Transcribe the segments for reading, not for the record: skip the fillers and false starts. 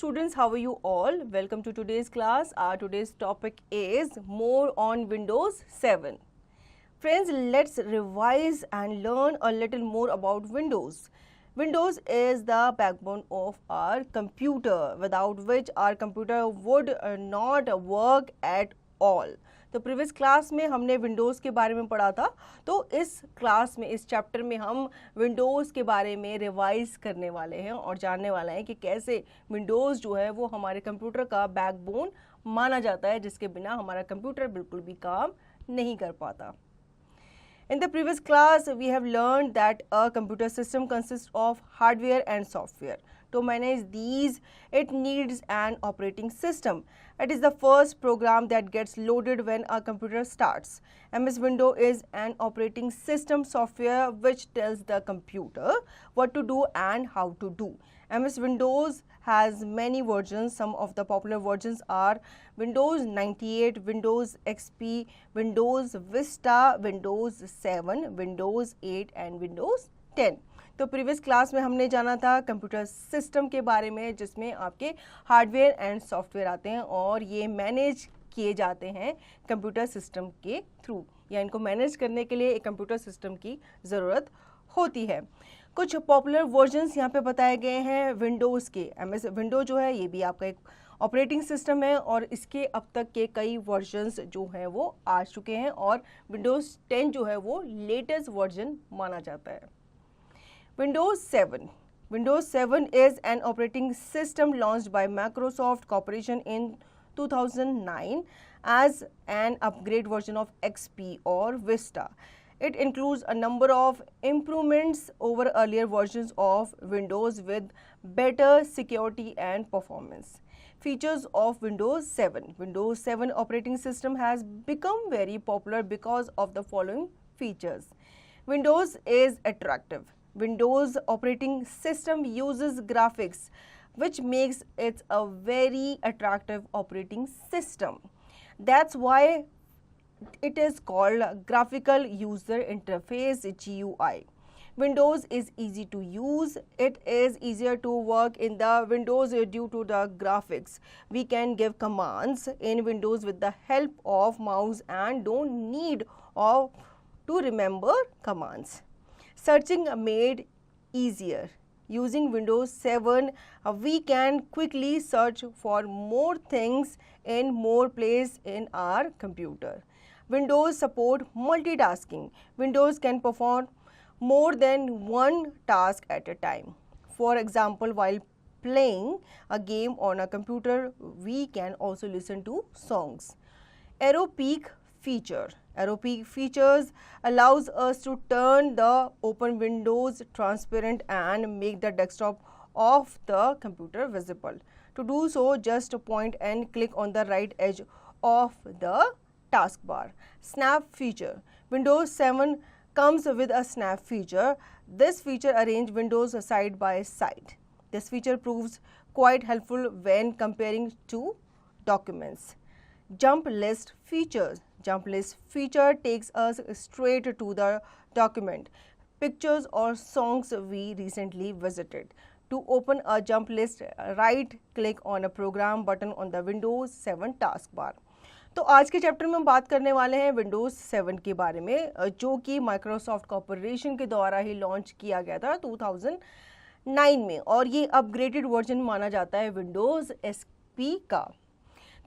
students, how are you all? Welcome to today's class. Our today's topic is more on Windows 7. Friends, let's revise and learn a little more about Windows. Windows is the backbone of our computer, without which our computer would not work at all. तो previous class में हमने Windows के बारे में पढ़ा था, तो इस क्लास में इस चैप्टर में हम विंडोज़ के बारे में रिवाइज करने वाले हैं और जानने वाले हैं कि कैसे विंडोज़ जो है वो हमारे कंप्यूटर का बैकबोन माना जाता है, जिसके बिना हमारा कंप्यूटर बिल्कुल भी काम नहीं कर पाता. In the previous class, we have learned that a computer system consists of hardware and software. To manage these, it needs an operating system. It is the first program that gets loaded when a computer starts. MS Windows is an operating system software which tells the computer what to do and how to do. MS Windows has many versions. Some of the popular versions are Windows 98, Windows XP, Windows Vista, Windows 7, Windows 8 and Windows 10. तो previous class में हमने जाना था computer system के बारे में, जिसमें आपके हार्डवेयर एंड सॉफ्टवेयर आते हैं और ये मैनेज किए जाते हैं कंप्यूटर सिस्टम के थ्रू, या इनको मैनेज करने के लिए एक कंप्यूटर सिस्टम की ज़रूरत होती है. कुछ पॉपुलर वर्जन्स यहाँ पे बताए गए हैं विंडोज़ के. MS विंडो जो है ये भी आपका एक ऑपरेटिंग सिस्टम है और इसके अब तक के कई वर्जन्स जो हैं वो आ चुके हैं और विंडोज़ 10 जो है वो लेटेस्ट वर्जन माना जाता है. Windows 7. Windows 7 is an operating system launched by Microsoft Corporation in 2009 as an upgrade version of XP or Vista. It includes a number of improvements over earlier versions of Windows with better security and performance. Features of Windows 7. Windows 7 operating system has become very popular because of the following features. Windows is attractive. Windows operating system uses graphics, which makes it a very attractive operating system. That's why it is called Graphical User Interface GUI. Windows is easy to use. It is easier to work in the Windows due to the graphics. We can give commands in Windows with the help of mouse and don't need to remember commands. Searching made easier. Using Windows 7, we can quickly search for more things in more places in our computer. Windows support multitasking. Windows can perform more than one task at a time. For example, while playing a game on a computer, we can also listen to songs. Arrow peak feature. Arrow peak features allows us to turn the open windows transparent and make the desktop of the computer visible. To do so, just point and click on the right edge of the taskbar. Snap feature. Windows 7 comes with a snap feature. This feature arranges windows side by side. This feature proves quite helpful when comparing two documents. Jump list features. Jump list feature takes us straight to the document, pictures or songs we recently visited. To open a jump list, right click on a program button on the Windows 7 taskbar. तो आज के chapter में हम बात करने वाले हैं Windows 7 के बारे में, जो कि माइक्रोसॉफ्ट कॉर्पोरेशन के द्वारा ही लॉन्च किया गया था 2009 में, और ये अपग्रेडेड वर्जन माना जाता है विंडोज़ XP का.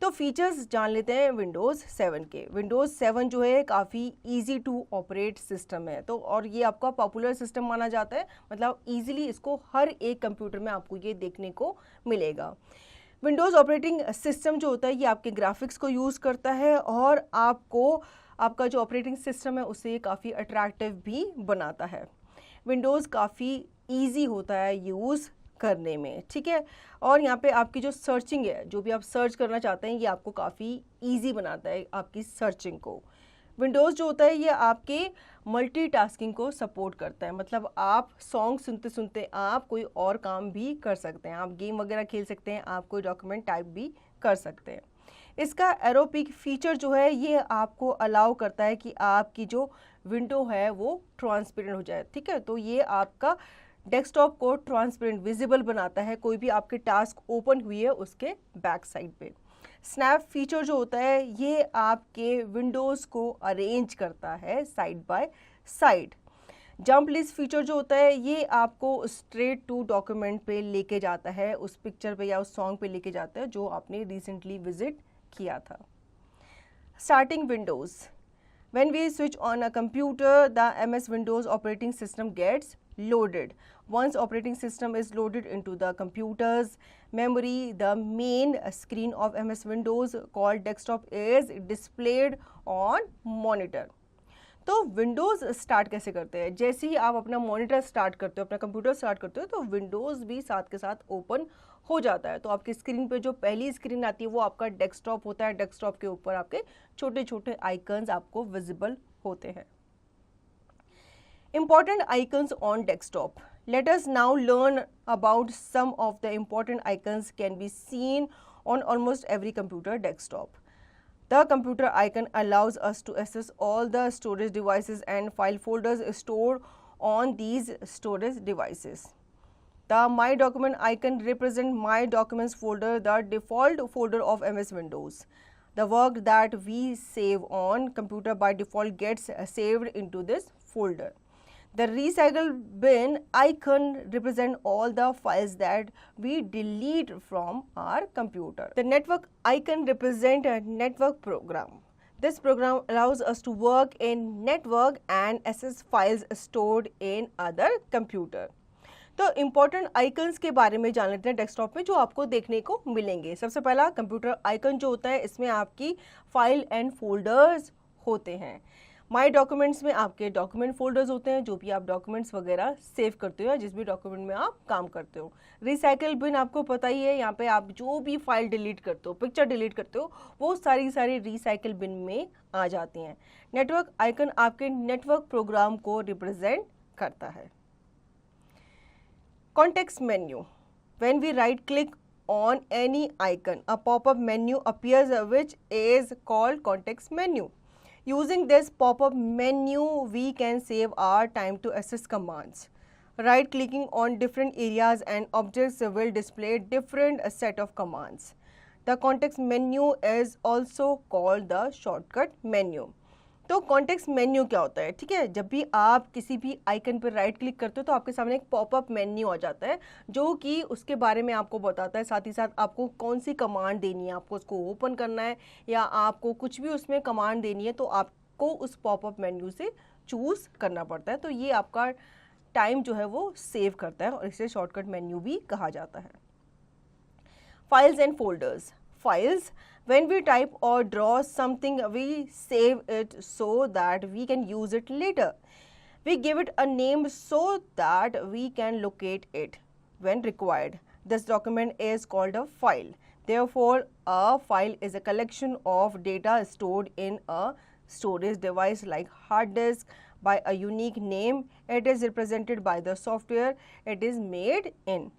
तो फीचर्स जान लेते हैं विंडोज़ 7 के. विंडोज़ 7 जो है काफ़ी इजी टू ऑपरेट सिस्टम है, तो और ये आपका पॉपुलर सिस्टम माना जाता है, मतलब इजीली इसको हर एक कंप्यूटर में आपको ये देखने को मिलेगा. विंडोज़ ऑपरेटिंग सिस्टम जो होता है ये आपके ग्राफिक्स को यूज़ करता है और आपको आपका जो ऑपरेटिंग सिस्टम है उसे काफ़ी अट्रैक्टिव भी बनाता है. विंडोज़ काफ़ी ईजी होता है यूज़ करने में, ठीक है. और यहाँ पे आपकी जो सर्चिंग है, जो भी आप सर्च करना चाहते हैं, ये आपको काफ़ी इजी बनाता है आपकी सर्चिंग को. विंडोज़ जो होता है ये आपके मल्टीटास्किंग को सपोर्ट करता है, मतलब आप सॉन्ग सुनते सुनते आप कोई और काम भी कर सकते हैं, आप गेम वगैरह खेल सकते हैं, आप कोई डॉक्यूमेंट टाइप भी कर सकते हैं. इसका एरो पिक फीचर जो है ये आपको अलाउ करता है कि आपकी जो विंडो है वो ट्रांसपेरेंट हो जाए, ठीक है. तो ये आपका डेस्कटॉप को ट्रांसपेरेंट विजिबल बनाता है कोई भी आपके टास्क ओपन हुई है उसके बैक साइड पे। स्नैप फीचर जो होता है ये आपके विंडोज़ को अरेंज करता है side by side. Jump list feature जो होता है ये आपको स्ट्रेट टू डॉक्यूमेंट पे लेके जाता है, उस पिक्चर पे या उस सॉन्ग पे लेके जाता है जो आपने रिसेंटली विजिट किया था। Starting Windows, when we switch on a computer the MS Windows operating system gets loaded. Once operating system is loaded into the computer's memory, the main screen of MS Windows called desktop is displayed on monitor. तो Windows start कैसे करते हैं? जैसे ही आप अपना monitor start करते हो, अपना कंप्यूटर स्टार्ट करते हो तो विंडोज़ भी साथ के साथ ओपन हो जाता है। तो आपकी स्क्रीन पे जो पहली स्क्रीन आती है वो आपका डेस्कटॉप होता है। डेस्कटॉप के ऊपर आपके छोटे छोटे आइकन्स आपको विजिबल होते हैं। Important icons on desktop. Let us now learn about some of the important icons can be seen on almost every computer desktop. The computer icon allows us to access all the storage devices and file folders stored on these storage devices. The My Document icon represents My Documents folder, the default folder of MS Windows. The work that we save on computer by default gets saved into this folder. The recycle bin icon represents all the files that we delete from our computer. The network icon represents a network program. This program allows us to work in network and access files stored in other computer. तो important icons के बारे में जान लेते हैं desktop में जो आपको देखने को मिलेंगे। सबसे पहला कंप्यूटर आइकन जो होता है इसमें आपकी फाइल एंड फोल्डर्स होते हैं। माय डॉक्यूमेंट्स में आपके डॉक्यूमेंट फोल्डर्स होते हैं जो भी आप डॉक्यूमेंट्स वगैरह सेव करते हो या जिस भी डॉक्यूमेंट में आप काम करते हो। रिसाइकल बिन आपको पता ही है, यहाँ पे आप जो भी फाइल डिलीट करते हो, पिक्चर डिलीट करते हो, वो सारी रिसाइकल बिन में आ जाती हैं। नेटवर्क आइकन आपके नेटवर्क प्रोग्राम को रिप्रेजेंट करता है। Context menu. When we right click on any icon, a pop-up menu appears which is called context menu. Using this pop-up menu, we can save our time to access commands. Right clicking on different areas and objects will display different set of commands. The context menu is also called the shortcut menu. तो context menu क्या होता है? ठीक है, जब भी आप किसी भी आइकन पर राइट क्लिक करते हो तो आपके सामने एक पॉपअप मेन्यू आ जाता है जो कि उसके बारे में आपको बताता है, साथ ही साथ आपको कौन सी कमांड देनी है, आपको उसको ओपन करना है या आपको कुछ भी उसमें कमांड देनी है तो आपको उस पॉपअप मेन्यू से चूज़ करना पड़ता है। तो ये आपका टाइम जो है वो सेव करता है और इसे शॉर्टकट मेन्यू भी कहा जाता है। Files and folders. Files, when we type or draw something, we save it so that we can use it later. We give it a name so that we can locate it when required. This document is called a file. Therefore, a file is a collection of data stored in a storage device like hard disk by a unique name. It is represented by the software it is made in.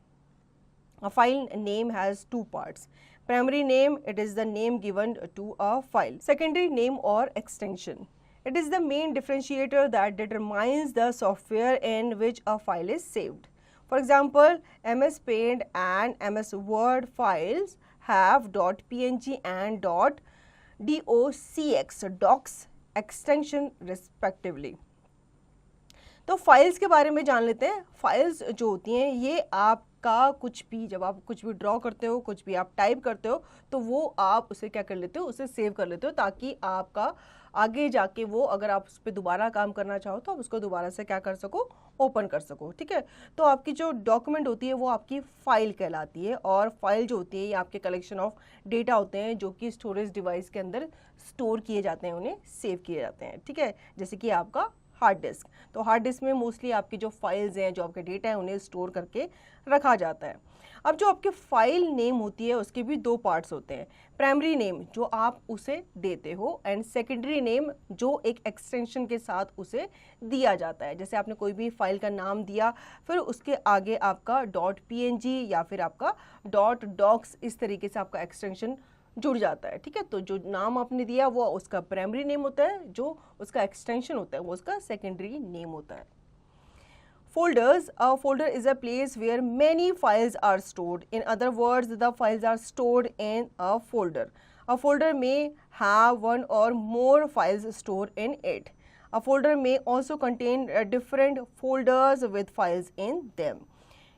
A file name has two parts. Primary name, it is the name given to a file. Secondary name or extension. It is the main differentiator that determines the software in which a file is saved. For example, MS Paint and MS Word files have .png and .docx extension respectively. तो files के बारे में जान लेते हैं। Files जो होती हैं ये आपका कुछ भी, जब आप कुछ भी ड्रॉ करते हो, कुछ भी आप टाइप करते हो तो वो आप उसे क्या कर लेते हो, उसे सेव कर लेते हो ताकि आपका आगे जाके वो अगर आप उस पर दोबारा काम करना चाहो तो आप उसको दोबारा से क्या कर सको, ओपन कर सको। ठीक है, तो आपकी जो डॉक्यूमेंट होती है वो आपकी फ़ाइल कहलाती है और फाइल जो होती है ये आपके कलेक्शन ऑफ डेटा होते हैं जो कि स्टोरेज डिवाइस के अंदर स्टोर किए जाते हैं, उन्हें सेव किए जाते हैं। ठीक है, जैसे कि आपका हार्ड डिस्क, तो हार्ड डिस्क में मोस्टली आपकी जो फाइल्स हैं, जो आपके डेटा है, उन्हें स्टोर करके रखा जाता है। अब जो आपके फाइल नेम होती है उसके भी दो पार्ट्स होते हैं। प्राइमरी नेम जो आप उसे देते हो एंड सेकेंडरी नेम जो एक एक्सटेंशन के साथ उसे दिया जाता है। जैसे आपने कोई भी फाइल का नाम दिया, फिर उसके आगे आपका .png या फिर आपका .docs, इस तरीके से आपका एक्सटेंशन जुड़ जाता है। ठीक है, तो जो नाम आपने दिया वो उसका प्राइमरी नेम होता है, जो उसका एक्सटेंशन होता है वो उसका सेकेंडरी नेम होता है। Folders. A folder is a place where many files are stored. In other words, the files are stored in a folder. A folder may have one or more files stored in it. A folder may also contain different folders with files in them.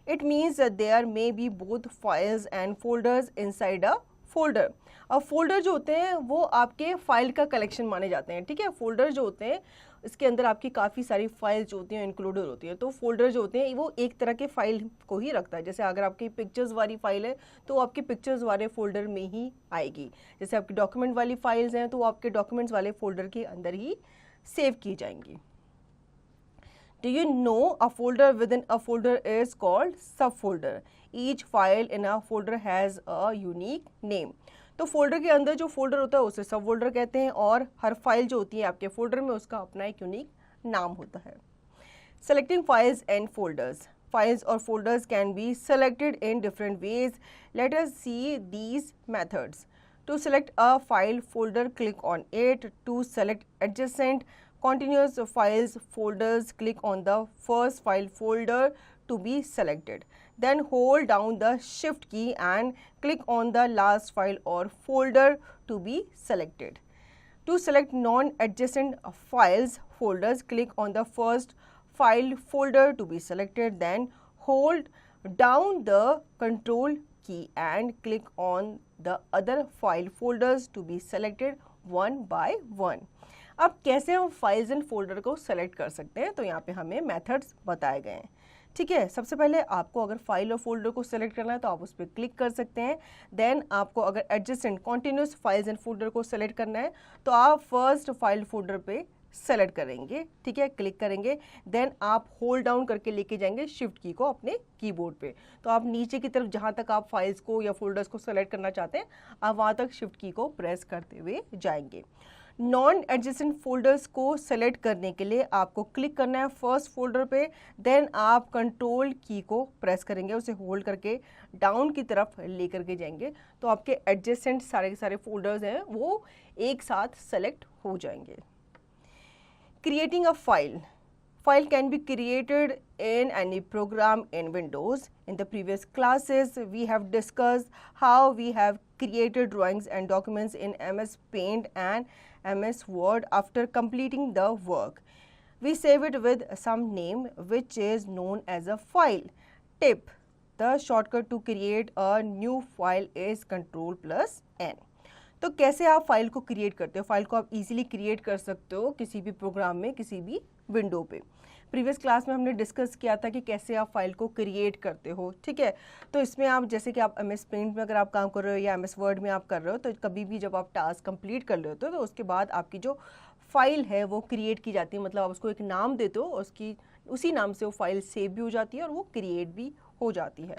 It means that there may be both files and folders inside a folder. अब folder जो होते हैं वो आपके file का collection माने जाते हैं, ठीक है. फोल्डर जो होते हैं इसके अंदर आपकी काफ़ी सारी फाइल्स जो होती हैं इंक्लूडेड होती हैं. तो फोल्डर जो होते हैं वो एक तरह के फाइल को ही रखता है. जैसे अगर आपकी पिक्चर्स वाली फाइल है तो आपकी पिक्चर्स वाले फोल्डर में ही आएगी. जैसे आपकी डॉक्यूमेंट वाली फाइल्स हैं तो वो आपके डॉक्यूमेंट्स वाले फोल्डर के अंदर ही सेव की जाएंगी. Do you know a folder within a folder is called subfolder. Each file in a folder has a unique name. तो फोल्डर के अंदर जो फोल्डर होता है उसे सब फोल्डर कहते हैं और हर फाइल जो होती है आपके फोल्डर में उसका अपना एक यूनिक नाम होता है. Selecting files and folders. Files or folders can be selected in different ways. Let us see these methods. To select a file folder, click on it. To select adjacent continuous files folders, click on the first file folder to be selected. Then hold down the shift key and click on the last file or folder to be selected. To select non-adjacent files folders, click on the first file folder to be selected. Then hold down the control key and click on the other file folders to be selected one by one. अब कैसे हम files and folder को select कर सकते हैं, तो यहाँ पे हमें मेथड्स बताए गए हैं. ठीक है, सबसे पहले आपको अगर फाइल और फोल्डर को सेलेक्ट करना है तो आप उस पर क्लिक कर सकते हैं. देन आपको अगर adjacent continuous files and folder को सेलेक्ट करना है तो आप फर्स्ट फाइल फोल्डर पे सेलेक्ट करेंगे. ठीक है, क्लिक करेंगे. देन आप होल्ड डाउन करके लेके जाएंगे शिफ्ट की को अपने कीबोर्ड पे. तो आप नीचे की तरफ जहाँ तक आप फाइल्स को या फोल्डर्स को सेलेक्ट करना चाहते हैं आप वहाँ तक शिफ्ट की को प्रेस करते हुए जाएंगे. नॉन एडजेसेंट फोल्डर्स को सेलेक्ट करने के लिए आपको क्लिक करना है फर्स्ट फोल्डर पे. देन आप कंट्रोल की को प्रेस करेंगे, उसे होल्ड करके डाउन की तरफ लेकर के जाएंगे तो आपके एडजेसेंट सारे के सारे फोल्डर्स हैं वो एक साथ सेलेक्ट हो जाएंगे. Creating a file. File can be created in any program in Windows. In the previous classes, we have discussed how we have created drawings and documents in MS Paint and MS Word. After completing the work, we save it with some name which is known as a file. Tip: the shortcut to create a new file is Ctrl+N. तो कैसे आप file को create करते हो? File को आप easily create कर सकते हो किसी भी प्रोग्राम में, किसी भी विंडो पे. प्रीवियस क्लास में हमने डिस्कस किया था कि कैसे आप फाइल को क्रिएट करते हो. ठीक है, तो इसमें आप जैसे कि आप MS पेंट में अगर आप काम कर रहे हो या MS वर्ड में आप कर रहे हो तो कभी भी जब आप टास्क कंप्लीट कर लेते हो तो उसके बाद आपकी जो फाइल है वो क्रिएट की जाती है. मतलब आप उसको एक नाम देते हो, उसकी उसी नाम से वो फाइल सेव भी हो जाती है और वो क्रिएट भी हो जाती है.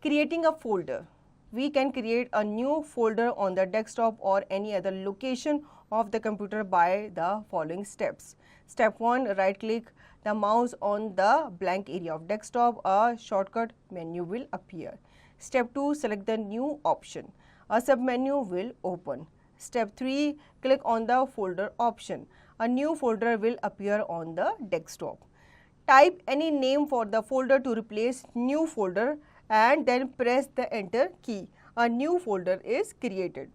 Creating a folder. We can create a new folder on the desktop or any other location of the computer by the following steps. Step 1, right click the mouse on the blank area of desktop. A shortcut menu will appear. Step 2, select the new option. A submenu will open. Step 3, click on the folder option. A new folder will appear on the desktop. Type any name for the folder to replace new folder and then press the enter key. A new folder is created.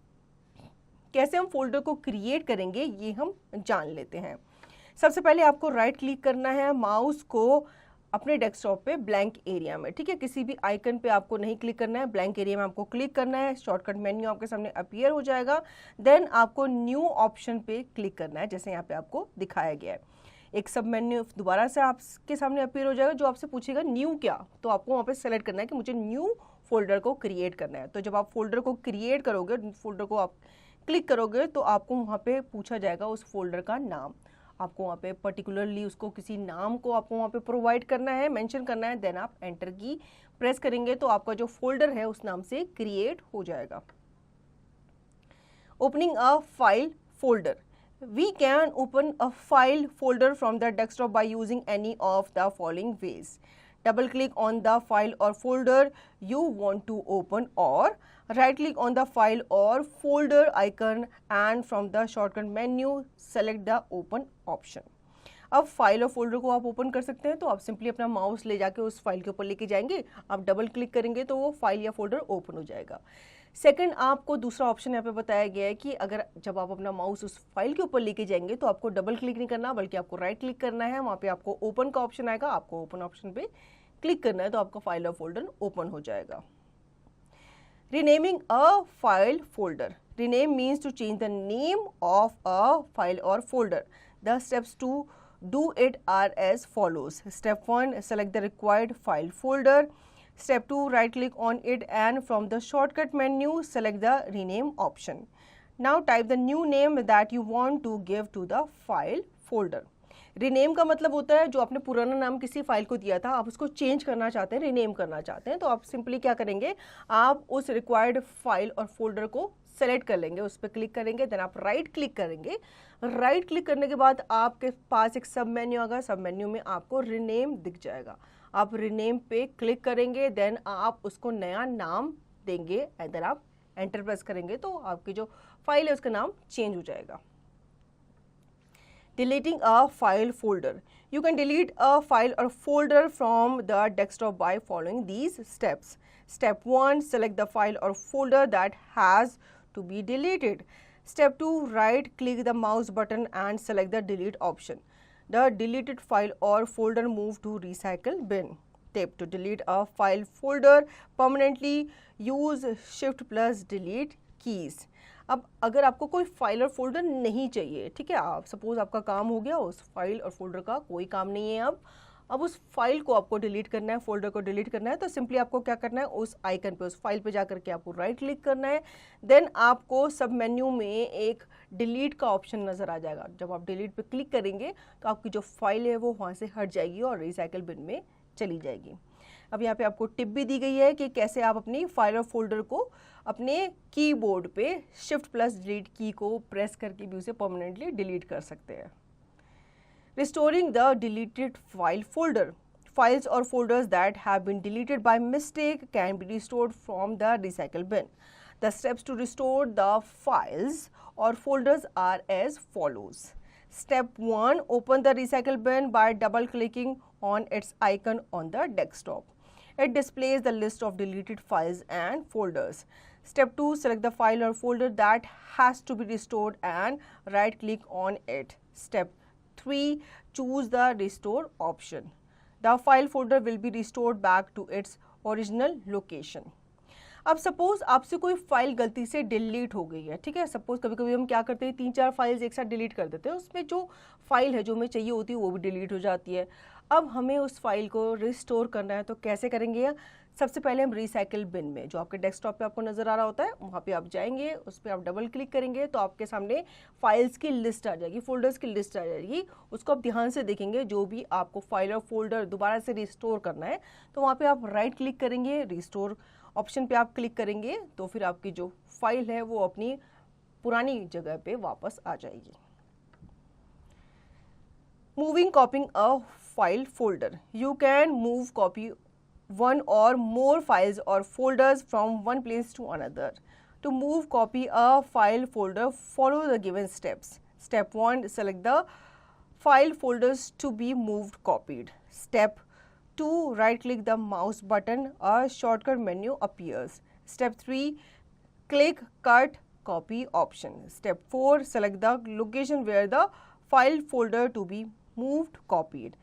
कैसे हम folder को create करेंगे ये हम जान लेते हैं. सबसे पहले आपको राइट क्लिक करना है माउस को अपने डेस्कटॉप पे ब्लैंक एरिया में. ठीक है, किसी भी आइकन पे आपको नहीं क्लिक करना है, ब्लैंक एरिया में आपको क्लिक करना है. शॉर्टकट मेन्यू आपके सामने अपीयर हो जाएगा. देन आपको न्यू ऑप्शन पे क्लिक करना है जैसे यहाँ पे आपको दिखाया गया है. एक सब मेन्यू दोबारा से आपके सामने अपीयर हो जाएगा जो आपसे पूछेगा न्यू क्या, तो आपको वहाँ पे सेलेक्ट करना है कि मुझे न्यू फोल्डर को क्रिएट करना है. तो जब आप फोल्डर को क्रिएट करोगे, फोल्डर को आप क्लिक करोगे तो आपको वहाँ पे पूछा जाएगा उस फोल्डर का नाम. आपको वहाँ पे पर्टिकुलरली उसको किसी नाम को आपको वहाँ पे प्रोवाइड करना है, मेंशन करना है. देन आप एंटर की प्रेस करेंगे तो आपका जो फोल्डर है उस नाम से क्रिएट हो जाएगा. Opening a file folder. We can open a file folder from the desktop by using any of the following ways. Double click on the file or folder you want to open or right click on the file or folder icon and from the shortcut menu select the open option. अब file और folder को आप open कर सकते हैं, तो आप simply अपना माउस ले जाके उस फाइल के ऊपर लेके जाएंगे, आप डबल क्लिक करेंगे तो वो फाइल या फोल्डर ओपन हो जाएगा। सेकंड, आपको दूसरा ऑप्शन यहाँ पे बताया गया है कि अगर जब आप अपना माउस उस फाइल के ऊपर लेके जाएंगे तो आपको डबल क्लिक नहीं करना, बल्कि आपको राइट क्लिक करना है, वहाँ पे आपको ओपन का ऑप्शन आएगा, आपको ओपन ऑप्शन पे क्लिक करना है तो आपका फाइल और फोल्डर ओपन हो जाएगा। Renaming a file folder. Rename means to change the name of a file or folder. The steps to do it are as follows. Step 1, select the required file folder. Step 2, right click on it and from the shortcut menu, select the rename option. Now type the new name that you want to give to the file folder. Rename का मतलब होता है जो आपने पुराना नाम किसी file को दिया था, आप उसको चेंज करना चाहते हैं, रीनेम करना चाहते हैं, तो आप सिंपली क्या करेंगे, आप उस रिक्वायर्ड फाइल और फोल्डर को सेलेक्ट कर लेंगे, उस पर क्लिक करेंगे, देन आप राइट क्लिक करेंगे। राइट क्लिक करने के बाद आपके पास एक सब मेन्यू आएगा, सब मेन्यू में आपको रीनेम दिख जाएगा, आप रीनेम पे क्लिक करेंगे, देन आप उसको नया नाम देंगे एंड देन आप एंटर प्रेस करेंगे तो आपकी जो फाइल है उसका नाम चेंज हो जाएगा। Deleting a file folder. You can delete a file or folder from the desktop by following these steps. Step 1, select the file or folder that has to be deleted. Step 2, right click the mouse button and select the delete option. The deleted file or folder move to recycle bin. Tip: to delete a file folder permanently, use shift plus delete keys. अब अगर आपको कोई file और folder नहीं चाहिए, ठीक है, आप सपोज आपका काम हो गया, उस फाइल और फोल्डर का कोई काम नहीं है, अब उस फाइल को आपको डिलीट करना है, फोल्डर को डिलीट करना है, तो सिंपली आपको क्या करना है, उस आइकन पे, उस फाइल पे जाकर के आपको राइट क्लिक करना है, देन आपको सब मेन्यू में एक डिलीट का ऑप्शन नज़र आ जाएगा। जब आप डिलीट पे क्लिक करेंगे तो आपकी जो फाइल है वो वहाँ से हट जाएगी और रिसाइकल बिन में चली जाएगी। अब यहाँ पे आपको टिप भी दी गई है कि कैसे आप अपनी फाइल और फोल्डर को अपने कीबोर्ड पे शिफ्ट प्लस डिलीट की को प्रेस करके भी उसे परमानेंटली डिलीट कर सकते हैं। Restoring the deleted file folder. Files or folders that have been deleted by mistake can be restored from the recycle bin. The steps to restore the files or folders are as follows. Step 1, open the recycle bin by double clicking on its icon on the desktop. It displays the list of deleted files and folders. Step 2, select the file or folder that has to be restored and right click on it. Step 3, choose the restore option. The file folder will be restored back to its original location. अब suppose आपसे कोई file गलती से delete हो गई है, ठीक है, सपोज कभी कभी हम क्या करते हैं 3-4 फाइल्स एक साथ डिलीट कर देते हैं, उसमें जो फाइल है जो हमें चाहिए होती है वो भी डिलीट हो जाती है। अब हमें उस फाइल को रिस्टोर करना है तो कैसे करेंगे? सबसे पहले हम रिसाइकिल बिन में, जो आपके डेस्कटॉप पे आपको नज़र आ रहा होता है, वहाँ पे आप जाएंगे, उस पर आप डबल क्लिक करेंगे तो आपके सामने फाइल्स की लिस्ट आ जाएगी, फोल्डर्स की लिस्ट आ जाएगी। उसको आप ध्यान से देखेंगे, जो भी आपको फाइल और फोल्डर दोबारा से रिस्टोर करना है तो वहाँ पे आप राइट क्लिक करेंगे, रिस्टोर ऑप्शन पे आप क्लिक करेंगे तो फिर आपकी जो फाइल है वो अपनी पुरानी जगह पे वापस आ जाएगी। Moving कॉपिंग a file folder. You can move copy one or more files or folders from one place to another. To move copy a file folder, follow the given steps. Step 1, select the file folders to be moved copied. Step 2, right click the mouse button, a shortcut menu appears. Step 3, click cut copy option. Step 4, select the location where the file folder to be moved copied.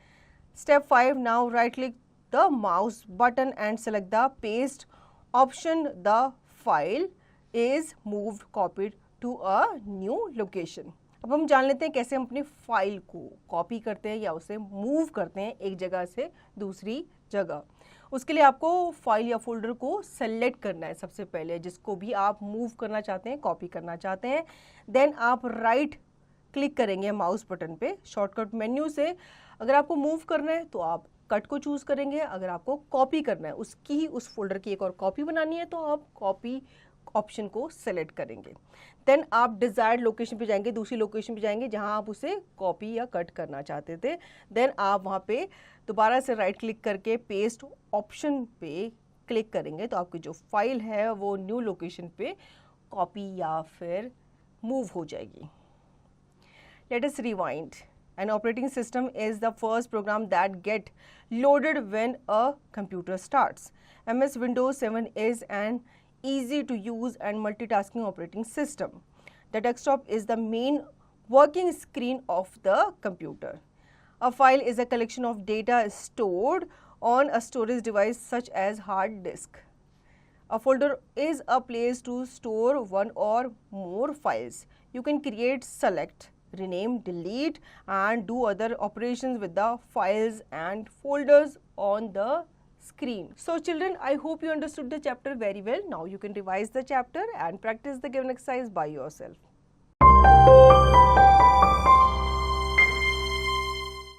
Step 5, now right click the mouse button and select the paste option. The file is moved copied to a new location. अब हम जान लेते हैं कैसे हम अपनी file को copy करते हैं या उसे मूव करते हैं एक जगह से दूसरी जगह। उसके लिए आपको फाइल या फोल्डर को सेलेक्ट करना है सबसे पहले, जिसको भी आप मूव करना चाहते हैं, कॉपी करना चाहते हैं। देन आप राइट क्लिक करेंगे माउस बटन पे शॉर्टकट मेन्यू से। अगर आपको मूव करना है तो आप कट को चूज़ करेंगे, अगर आपको कॉपी करना है, उसकी ही उस फोल्डर की एक और कॉपी बनानी है तो आप कॉपी ऑप्शन को सेलेक्ट करेंगे। देन आप डिजायर्ड लोकेशन पे जाएंगे, दूसरी लोकेशन पे जाएंगे जहां आप उसे कॉपी या कट करना चाहते थे। देन आप वहां पे दोबारा से राइट क्लिक करके पेस्ट ऑप्शन पे क्लिक करेंगे तो आपकी जो फाइल है वो न्यू लोकेशन पे कॉपी या फिर मूव हो जाएगी। Let us rewind An operating system is the first program that get loaded when a computer starts. MS Windows 7 is an easy to use and multitasking operating system. The desktop is the main working screen of the computer. A file is a collection of data stored on a storage device such as hard disk. A folder is a place to store one or more files. You can create, select, rename, delete and do other operations with the files and folders on the screen. So children, I hope you understood the chapter very well. Now you can revise the chapter and practice the given exercise by yourself.